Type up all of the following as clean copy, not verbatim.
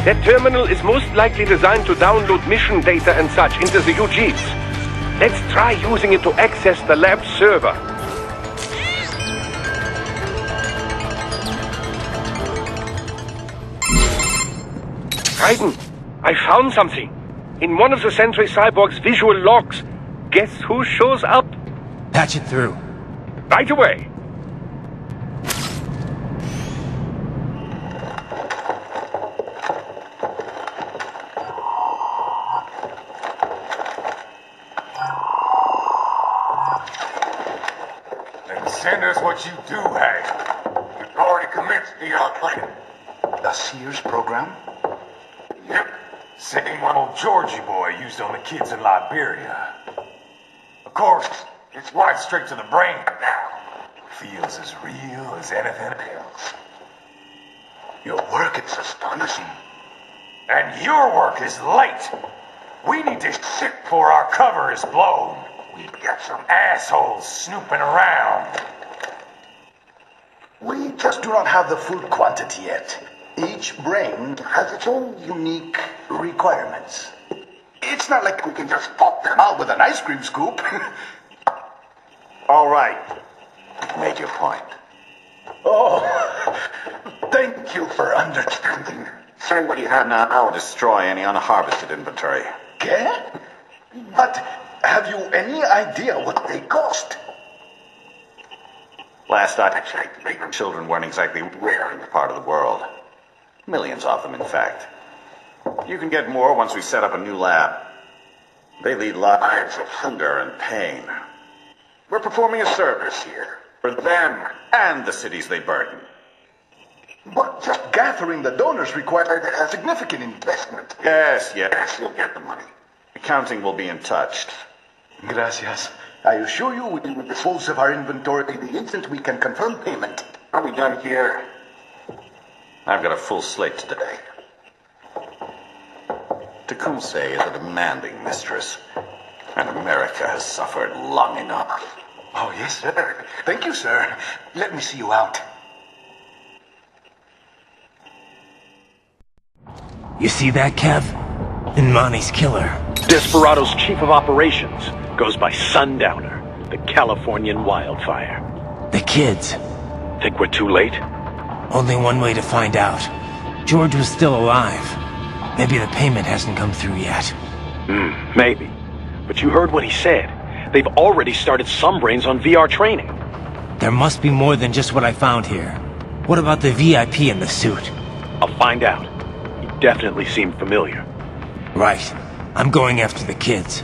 That terminal is most likely designed to download mission data and such into the UGs. Let's try using it to access the lab server. Raiden, I found something. In one of the Sentry Cyborg's visual logs. Guess who shows up? Patch it through. Right away. Then send us what you do have. You've already commenced the plan. The Sears program? Yep. Same one old Georgie boy used on the kids in Liberia. Of course, it's right straight to the brain now. Feels as real as anything else. Your work is astonishing. And your work is late. We need this shit before our cover is blown. We've got some assholes snooping around. We just do not have the full quantity yet. Each brain has its own unique requirements. It's not like we can just pop them out with an ice cream scoop. All right. You've made your point. Oh, thank you for understanding. Say what you have now. I'll destroy any unharvested inventory. Okay? But have you any idea what they cost? Last I checked, children weren't exactly rare in the part of the world. Millions of them, in fact. You can get more once we set up a new lab. They lead lives of hunger and pain. We're performing a service here. For them and the cities they burden. But just gathering the donors required a significant investment. Yes, you'll get the money. Accounting will be in touch. Gracias. I assure you we will dispose of our inventory the instant we can confirm payment. Are we done here? I've got a full slate today. Tecumseh is a demanding mistress, and America has suffered long enough. Oh, yes, sir. Thank you, sir. Let me see you out. You see that, Kev? Inmani's killer. Desperado's chief of operations goes by Sundowner, the Californian wildfire. The kids. Think we're too late? Only one way to find out. George was still alive. Maybe the payment hasn't come through yet. Maybe. But you heard what he said. They've already started some brains on VR training. There must be more than just what I found here. What about the VIP in the suit? I'll find out. He definitely seemed familiar. Right. I'm going after the kids.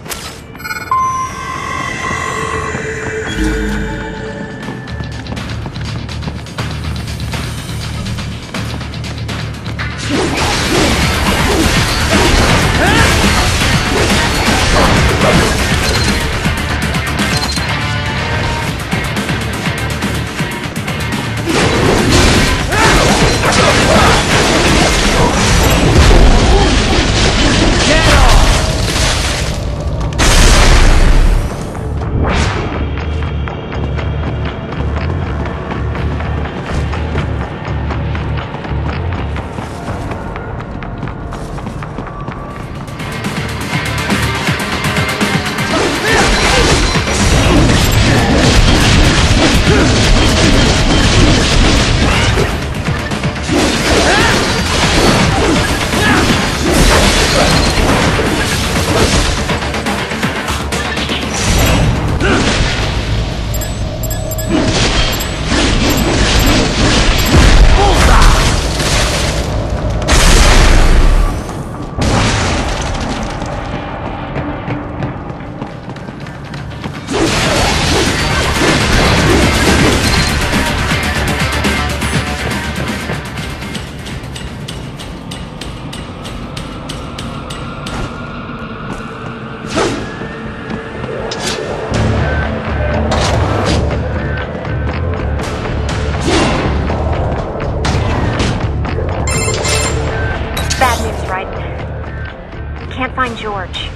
George.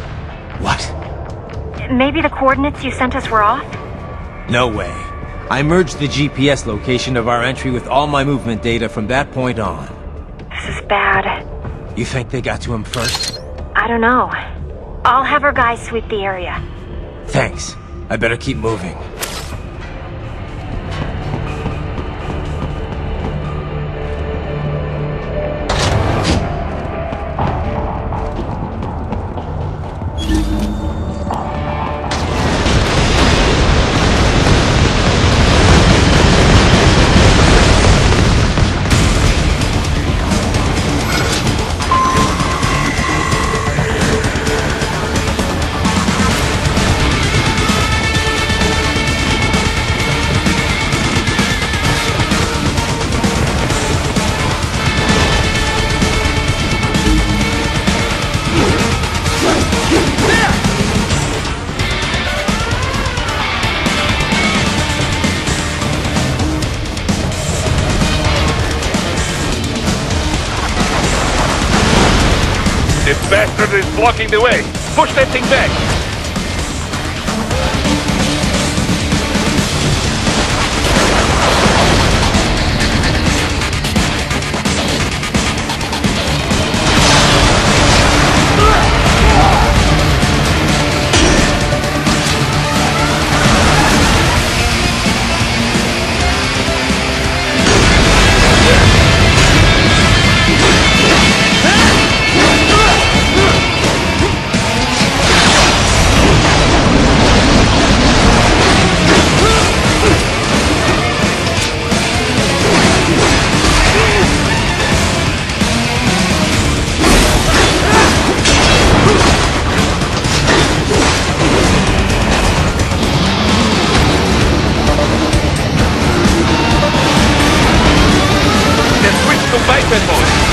What? Maybe the coordinates you sent us were off? No way. I merged the GPS location of our entry with all my movement data from that point on. This is bad. You think they got to him first? I don't know. I'll have our guys sweep the area. Thanks. I better keep moving. This bastard is blocking the way. Push that thing back.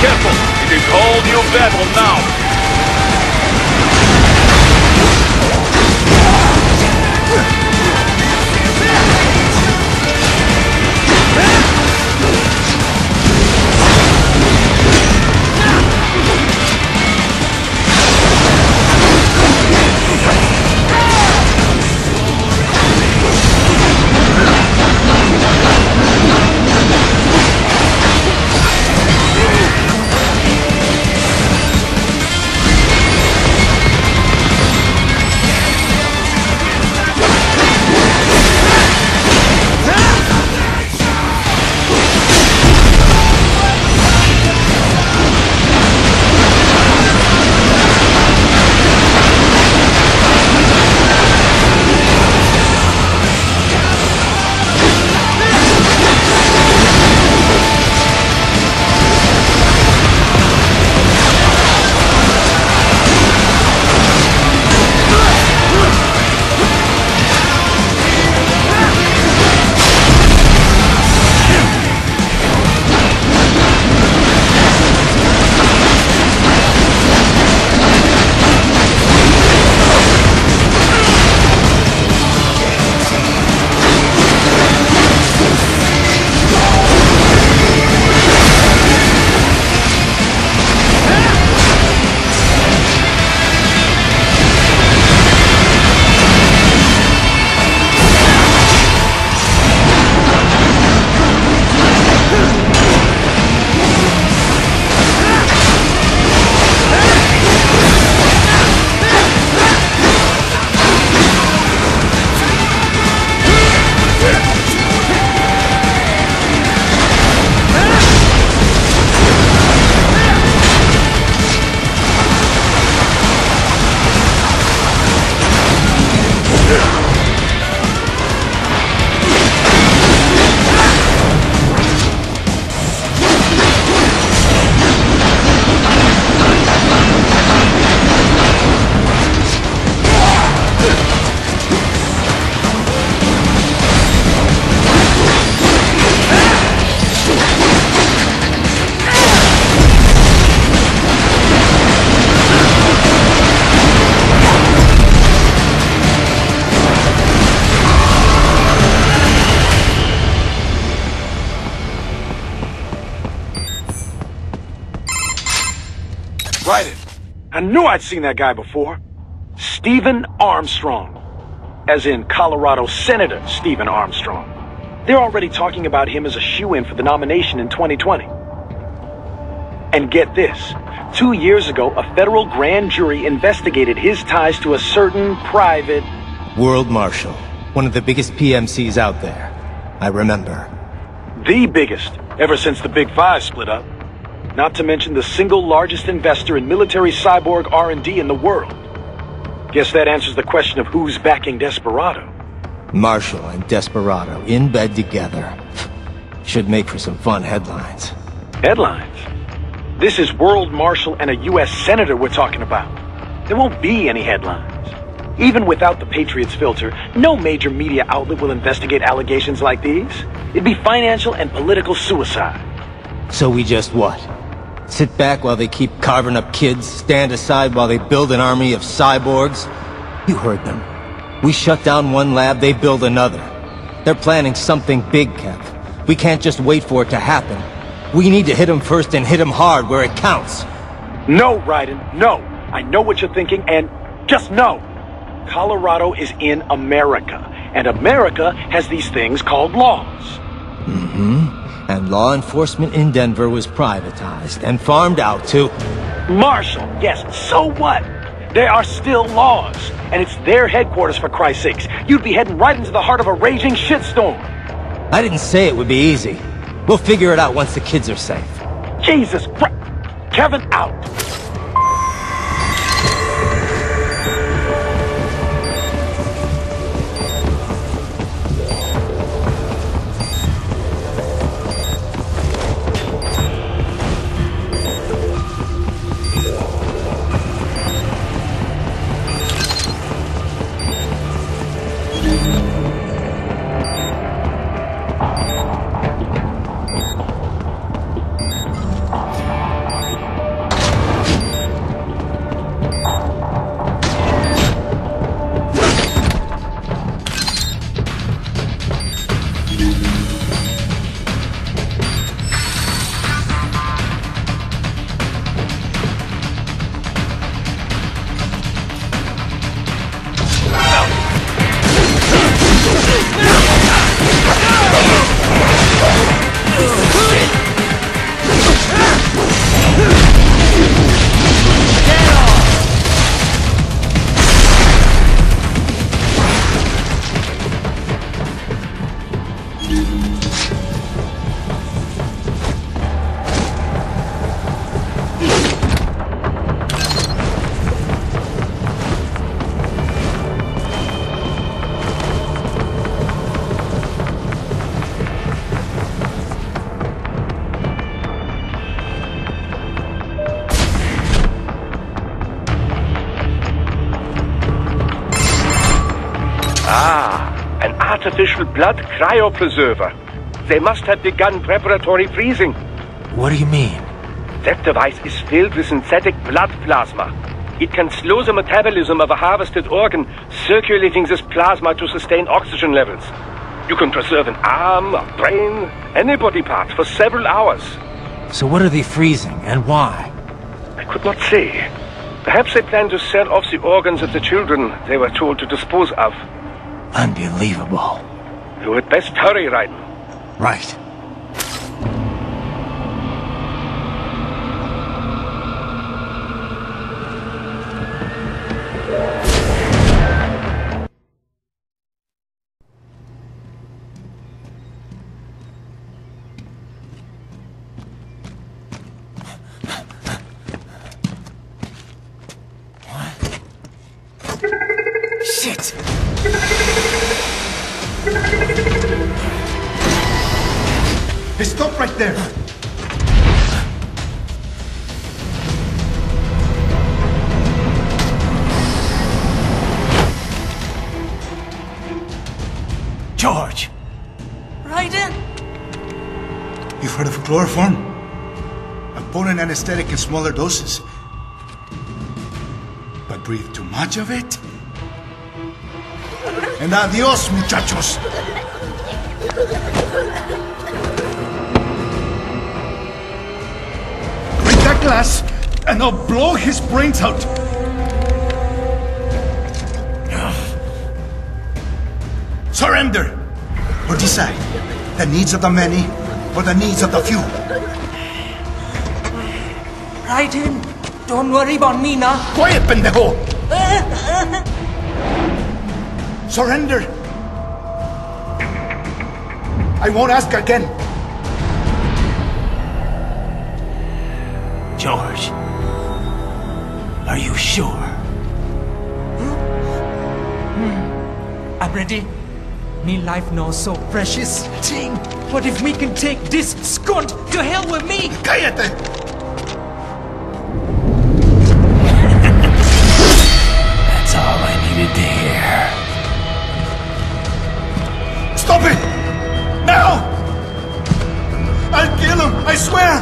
Careful! It is all new battle now! Right it. I knew I'd seen that guy before. Stephen Armstrong. As in Colorado Senator Stephen Armstrong. They're already talking about him as a shoo-in for the nomination in 2020. And get this, 2 years ago, a federal grand jury investigated his ties to a certain private... World Marshal. One of the biggest PMCs out there. I remember. The biggest, ever since the Big Five split up. Not to mention the single largest investor in military cyborg R&D in the world. Guess that answers the question of who's backing Desperado. Marshall and Desperado in bed together. Should make for some fun headlines. Headlines? This is World Marshal and a U.S. Senator we're talking about. There won't be any headlines. Even without the Patriots filter, no major media outlet will investigate allegations like these. It'd be financial and political suicide. So we just what? Sit back while they keep carving up kids, stand aside while they build an army of cyborgs? You heard them. We shut down one lab, they build another. They're planning something big, Kev. We can't just wait for it to happen. We need to hit them first and hit them hard where it counts. No, Raiden, no. I know what you're thinking, and just no. Colorado is in America, and America has these things called laws. Mm-hmm. And law enforcement in Denver was privatized and farmed out to... Marshall, yes, so what? There are still laws, and it's their headquarters, for Christ's sakes. You'd be heading right into the heart of a raging shitstorm. I didn't say it would be easy. We'll figure it out once the kids are safe. Jesus Christ! Kevin, out! An artificial blood cryopreserver. They must have begun preparatory freezing. What do you mean? That device is filled with synthetic blood plasma. It can slow the metabolism of a harvested organ, circulating this plasma to sustain oxygen levels. You can preserve an arm, a brain, any body part for several hours. So what are they freezing, and why? I could not say. Perhaps they plan to sell off the organs of the children they were told to dispose of. Unbelievable. You had best hurry, Raiden. Right. Shit! Hey, stop right there! George! Raiden! You've heard of chloroform? A potent anesthetic in smaller doses. But breathe too much of it? And adios, muchachos! Break that glass, and I'll blow his brains out! Surrender! Or decide, the needs of the many, or the needs of the few. Raiden! Don't worry about me, nah. Quiet, pendejo! Surrender! I won't ask again. George, are you sure? I'm ready. Me life now so precious. Ting. What if we can take this skunt to hell with me? Cállate! That's all I needed to hear. Stop it! Now! I'll kill him, I swear!